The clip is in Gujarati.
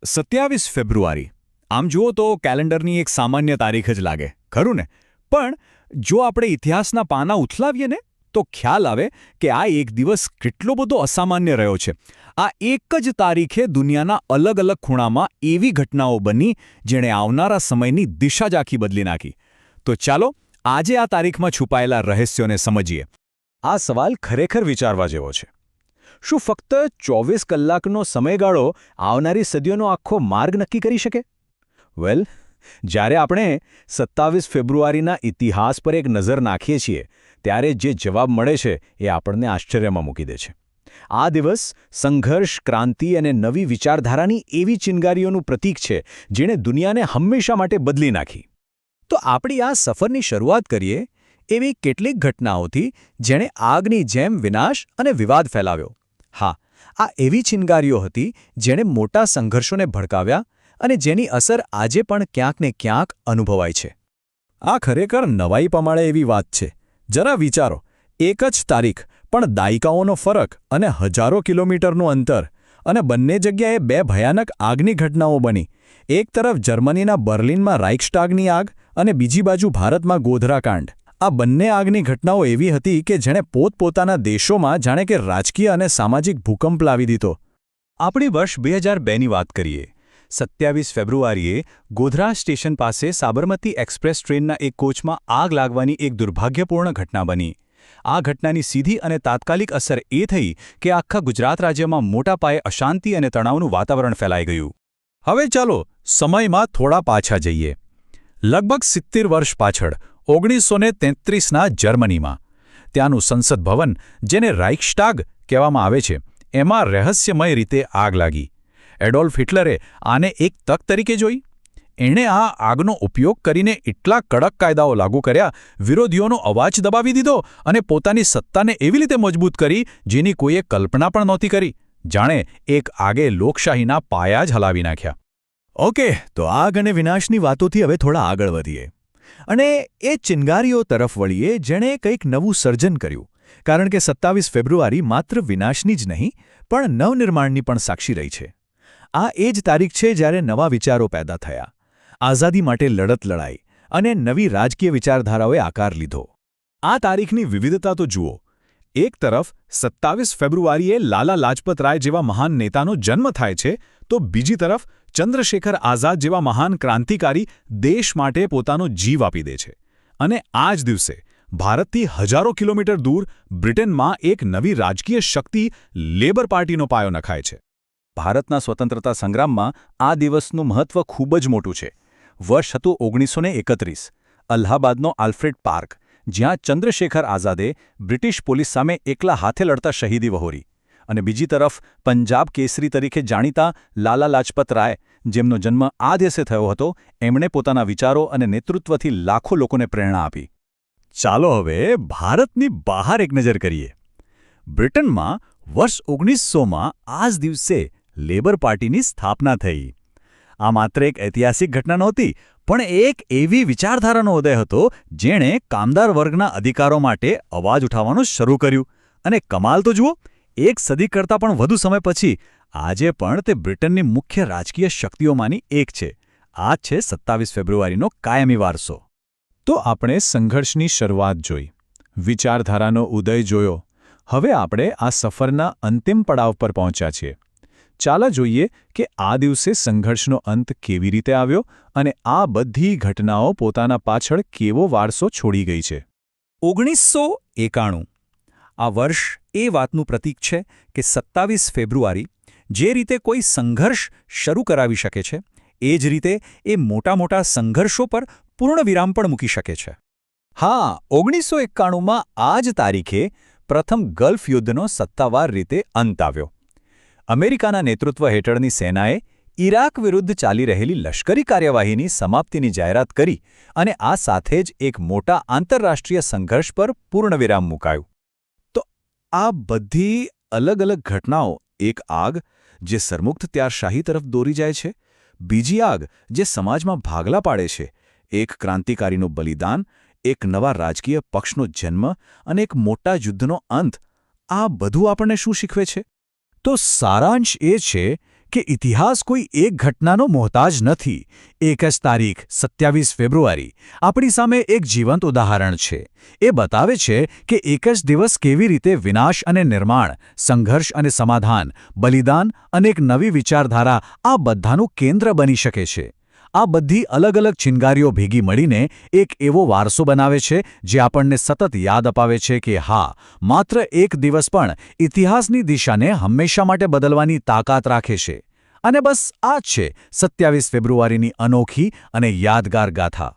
27 ફેબ્રુઆરી આમ જુઓ તો કેલેન્ડરની એક સામાન્ય તારીખ જ લાગે ખરું ને પણ જો આપણે ઇતિહાસના પાના ઉથલાવીએ ને તો ખ્યાલ આવે કે આ એક દિવસ કેટલો બધો અસામાન્ય રહ્યો છે. આ એક જ તારીખે દુનિયાના અલગ અલગ ખૂણામાં એવી ઘટનાઓ બની જેણે આવનારા સમયની દિશા જ આખી બદલી નાખી. તો ચાલો આજે આ તારીખમાં છુપાયેલા રહસ્યોને સમજીએ. આ સવાલ ખરેખર વિચારવા જેવો છે. શું ફક્ત 24 કલાકનો સમયગાળો આવનારી સદીઓનો આખો માર્ગ નક્કી કરી શકે? વેલ, જ્યારે આપણે 27 ફેબ્રુઆરીના ઇતિહાસ પર એક નજર નાખીએ છીએ ત્યારે જે જવાબ મળે છે એ આપણને આશ્ચર્યમાં મૂકી દે છે. આ દિવસ સંઘર્ષ, ક્રાંતિ અને નવી વિચારધારાની એવી ચિનગારીઓનું પ્રતીક છે જેણે દુનિયાને હંમેશા માટે બદલી નાખી. તો આપણી આ સફરની શરૂઆત કરીએ એવી કેટલીક ઘટનાઓથી જેણે આગની જેમ વિનાશ અને વિવાદ ફેલાવ્યો. હા, આ એવી ચિનગારીઓ હતી જેણે મોટા સંઘર્ષોને ભડકાવ્યા અને જેની અસર આજે પણ ક્યાંક ને ક્યાંક અનુભવાય છે. આ ખરેખર નવાઈ પમાડે એવી વાત છે. જરા વિચારો, એક જ તારીખ પણ દાયકાઓનો ફરક અને હજારો કિલોમીટરનું અંતર, અને બંને જગ્યાએ બે ભયાનક આગની ઘટનાઓ બની. એક તરફ જર્મનીના બર્લિનમાં રાઇક્સટાગની આગ અને બીજી બાજુ ભારતમાં ગોધરાકાંડ. આ બંને આગની ઘટનાઓ એવી હતી કે જેણે પોતપોતાના દેશોમાં જાણે કે રાજકીય અને સામાજિક ભૂકંપ લાવી દીધો. આપણે વર્ષ 2002ની વાત કરીએ. 27 ફેબ્રુઆરીએ ગોધરા સ્ટેશન પાસે સાબરમતી એક્સપ્રેસ ટ્રેનના એક કોચમાં આગ લાગવાની એક દુર્ભાગ્યપૂર્ણ ઘટના બની. આ ઘટનાની સીધી અને તાત્કાલિક અસર એ થઈ કે આખા ગુજરાત રાજ્યમાં મોટા પાયે અશાંતિ અને તણાવનું વાતાવરણ ફેલાઈ ગયું. હવે ચાલો સમયમાં થોડા પાછા જઈએ. લગભગ 70 વર્ષ પાછળ 1933ના જર્મનીમાં ત્યાંનું સંસદ ભવન, જેને રાઇક્સટાગ કહેવામાં આવે છે, એમાં રહસ્યમય રીતે આગ લાગી. એડોલ્ફ હિટલરે આને એક તક તરીકે જોઈ. એણે આ આગનો ઉપયોગ કરીને એટલા કડક કાયદાઓ લાગુ કર્યા, વિરોધીઓનો અવાજ દબાવી દીધો અને પોતાની સત્તાને એવી રીતે મજબૂત કરી જેની કોઈએ કલ્પના પણ નહોતી કરી. જાણે એક આગે લોકશાહીના પાયા જ હલાવી નાખ્યા. ઓકે, તો આગ અને વિનાશની વાતોથી હવે થોડા આગળ વધીએ અને એ ચિનગારીઓ તરફ વળીએ જેણે કંઈક નવું સર્જન કર્યું. કારણ કે 27 ફેબ્રુઆરી માત્ર વિનાશની જ નહીં પણ નવનિર્માણની પણ સાક્ષી રહી છે. આ એ જ તારીખ છે જ્યારે નવા વિચારો પેદા થયા, આઝાદી માટે લડત લડાઈ અને નવી રાજકીય વિચારધારાઓએ આકાર લીધો. આ તારીખની વિવિધતા તો જુઓ. એક તરફ 27 ફેબ્રુઆરીએ લાલા લાજપત રાય જેવા મહાન નેતાનો જન્મ થાય છે, તો બીજી તરફ ચંદ્રશેખર આઝાદ જેવા મહાન ક્રાંતિકારી દેશ માટે પોતાનો જીવ આપી દે છે. અને આ જ દિવસે ભારતથી હજારો કિલોમીટર દૂર બ્રિટનમાં એક નવી રાજકીય શક્તિ લેબર પાર્ટીનો પાયો નખાય છે. ભારતના સ્વતંત્રતા સંગ્રામમાં આ દિવસનું મહત્વ ખૂબ જ મોટું છે. વર્ષ હતું 1931. અલ્હાબાદનો આલ્ફ્રેડ પાર્ક, જ્યાં ચંદ્રશેખર આઝાદે બ્રિટિશ પોલીસ સામે એકલા હાથે લડતા શહીદી વહોરી. અને બીજી તરફ પંજાબ કેસરી તરીકે જાણીતા લાલા લાજપત રાય, જેમનો જન્મ આ દિવસે થયો હતો, એમણે પોતાના વિચારો અને નેતૃત્વથી લાખો લોકોને પ્રેરણા આપી. ચાલો હવે ભારતની બહાર એક નજર કરીએ. બ્રિટનમાં વર્ષ 1900માં આ જ દિવસે લેબર પાર્ટીની સ્થાપના થઈ. આ માત્ર એક ઐતિહાસિક ઘટના નહોતી, પણ એક એવી વિચારધારાનો ઉદય હતો જેણે કામદાર વર્ગના અધિકારો માટે અવાજ ઉઠાવવાનું શરૂ કર્યું. અને કમાલ તો જુઓ, એક સદી કરતાં પણ વધુ સમય પછી આજે પણ તે બ્રિટનની મુખ્ય રાજકીય શક્તિઓમાંની એક છે. આ છે 27 ફેબ્રુઆરીનો કાયમી વારસો. તો આપણે સંઘર્ષની શરૂઆત જોઈ, વિચારધારાનો ઉદય જોયો. હવે આપણે આ સફરના અંતિમ પડાવ પર પહોંચ્યા છીએ. ચાલો જોઈએ કે આ દિવસે સંઘર્ષનો અંત કેવી રીતે આવ્યો અને આ બધી ઘટનાઓ પોતાના પાછળ કેવો વારસો છોડી ગઈ છે. 1991. આ વર્ષ એ વાતનું પ્રતીક છે કે 27 ફેબ્રુઆરી જે રીતે કોઈ સંઘર્ષ શરૂ કરાવી શકે છે, એ જ રીતે એ મોટા મોટા સંઘર્ષો પર પૂર્ણવિરામ પણ મૂકી શકે છે. હા, 1991માં આ જ તારીખે પ્રથમ ગલ્ફ યુદ્ધનો સત્તાવાર રીતે અંત આવ્યો. અમેરિકાના નેતૃત્વ હેઠળની સેનાએ ઇરાક વિરુદ્ધ ચાલી રહેલી લશ્કરી કાર્યવાહીની સમાપ્તિની જાહેરાત કરી અને આ સાથે જ એક મોટા આંતરરાષ્ટ્રીય સંઘર્ષ પર પૂર્ણવિરામ મુકાયું. તો આ બધી અલગ અલગ ઘટનાઓ, એક આગ જે સરમુખત્યારશાહી તરફ દોરી જાય છે, બીજી આગ જે સમાજમાં ભાગલા પાડે છે, એક ક્રાંતિકારીનું બલિદાન, એક નવા રાજકીય પક્ષનો જન્મ અને એક મોટા યુદ્ધનો અંત, આ બધું આપણને શું શીખવે છે? તો સારાંશ એ છે કે ઇતિહાસ કોઈ એક ઘટનાનો મોહતાજ નથી. એક જ તારીખ 27 ફેબ્રુઆરી આપણી સામે એક જીવંત ઉદાહરણ છે. એ બતાવે છે કે એક જ દિવસ કેવી રીતે વિનાશ અને નિર્માણ, સંઘર્ષ અને સમાધાન, બલિદાન અને એક નવી વિચારધારા આ બધાનું કેન્દ્ર બની શકે છે. આ બધી અલગ અલગ ચિનગારીઓ ભેગી મળીને એક એવો વારસો બનાવે છે જે આપણને સતત યાદ અપાવે છે કે હા, માત્ર એક દિવસ પણ ઇતિહાસની દિશાને હંમેશા માટે બદલવાની તાકાત રાખે છે. અને બસ આ જ છે 27 ફેબ્રુઆરીની અનોખી અને યાદગાર ગાથા.